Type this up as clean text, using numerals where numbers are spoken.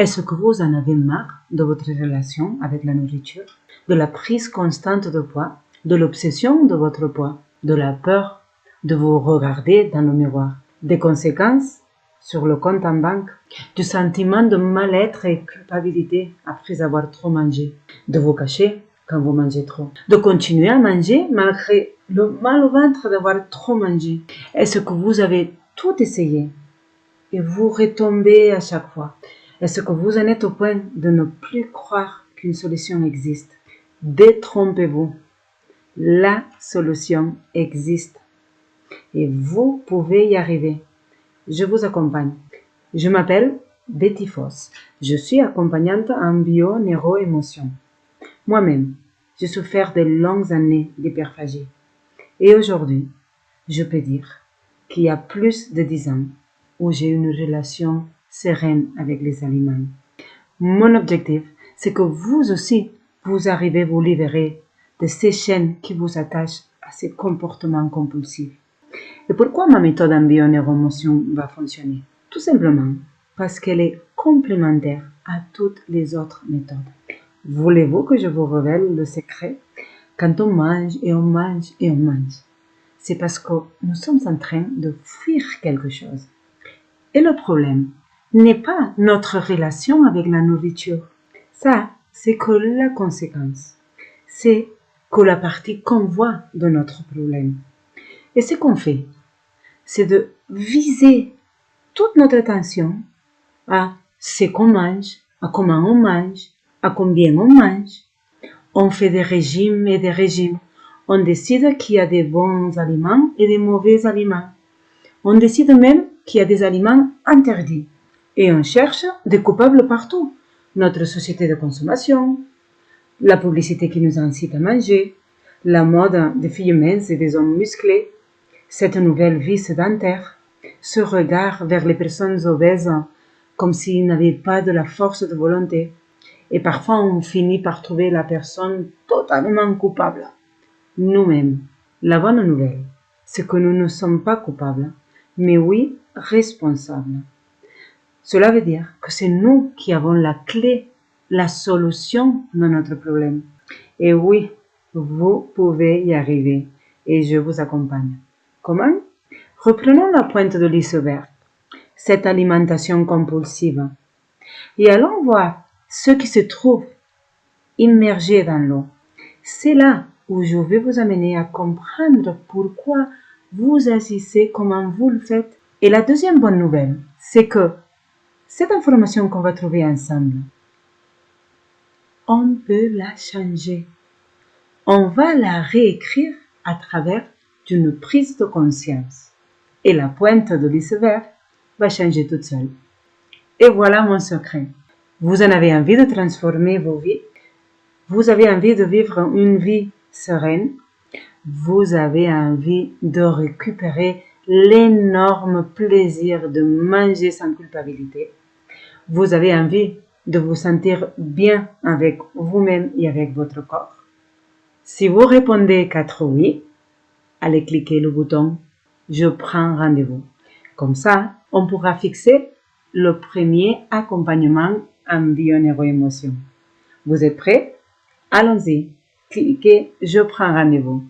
Est-ce que vous en avez marre de votre relation avec la nourriture, de la prise constante de poids, de l'obsession de votre poids, de la peur de vous regarder dans le miroir, des conséquences sur le compte en banque, du sentiment de mal-être et culpabilité après avoir trop mangé, de vous cacher quand vous mangez trop, de continuer à manger malgré le mal au ventre d'avoir trop mangé? Est-ce que vous avez tout essayé et vous retombez à chaque fois? Est-ce que vous en êtes au point de ne plus croire qu'une solution existe? Détrompez-vous. La solution existe et vous pouvez y arriver. Je vous accompagne. Je m'appelle Betty Foss. Je suis accompagnante en bio-neuro-émotion. Moi-même, j'ai souffert de longues années d'hyperphagie. Et aujourd'hui, je peux dire qu'il y a plus de 10 ans où j'ai une relation sereine avec les aliments. Mon objectif, c'est que vous aussi, vous arrivez à vous libérer de ces chaînes qui vous attachent à ces comportements compulsifs. Et pourquoi ma méthode en bio-neuro-émotion va fonctionner? Tout simplement parce qu'elle est complémentaire à toutes les autres méthodes. Voulez-vous que je vous révèle le secret? Quand on mange et on mange et on mange, c'est parce que nous sommes en train de fuir quelque chose. Et le problème n'est pas notre relation avec la nourriture. Ça, c'est que la conséquence. C'est que la partie qu'on voit de notre problème. Et ce qu'on fait, c'est de viser toute notre attention à ce qu'on mange, à comment on mange, à combien on mange. On fait des régimes et des régimes. On décide qu'il y a des bons aliments et des mauvais aliments. On décide même qu'il y a des aliments interdits. Et on cherche des coupables partout. Notre société de consommation, la publicité qui nous incite à manger, la mode des filles minces et des hommes musclés, cette nouvelle vie sédentaire, ce regard vers les personnes obèses comme s'ils n'avaient pas de la force de volonté. Et parfois on finit par trouver la personne totalement coupable. Nous-mêmes. La bonne nouvelle, c'est que nous ne sommes pas coupables, mais oui, responsables. Cela veut dire que c'est nous qui avons la clé, la solution de notre problème. Et oui, vous pouvez y arriver et je vous accompagne. Comment? Reprenons la pointe de l'iceberg, cette alimentation compulsive, et allons voir ce qui se trouve immergé dans l'eau. C'est là où je vais vous amener à comprendre pourquoi vous agissez comme vous le faites. Et la deuxième bonne nouvelle, c'est que cette information qu'on va trouver ensemble, on peut la changer. On va la réécrire à travers une prise de conscience. Et la pointe de l'iceberg va changer toute seule. Et voilà mon secret. Vous en avez envie de transformer vos vies. Vous avez envie de vivre une vie sereine. Vous avez envie de récupérer l'énorme plaisir de manger sans culpabilité. Vous avez envie de vous sentir bien avec vous-même et avec votre corps. Si vous répondez 4 oui, allez cliquer le bouton « Je prends rendez-vous ». Comme ça, on pourra fixer le premier accompagnement en bio-neuro-émotion. Vous êtes prêts? Allons-y, cliquez « Je prends rendez-vous ».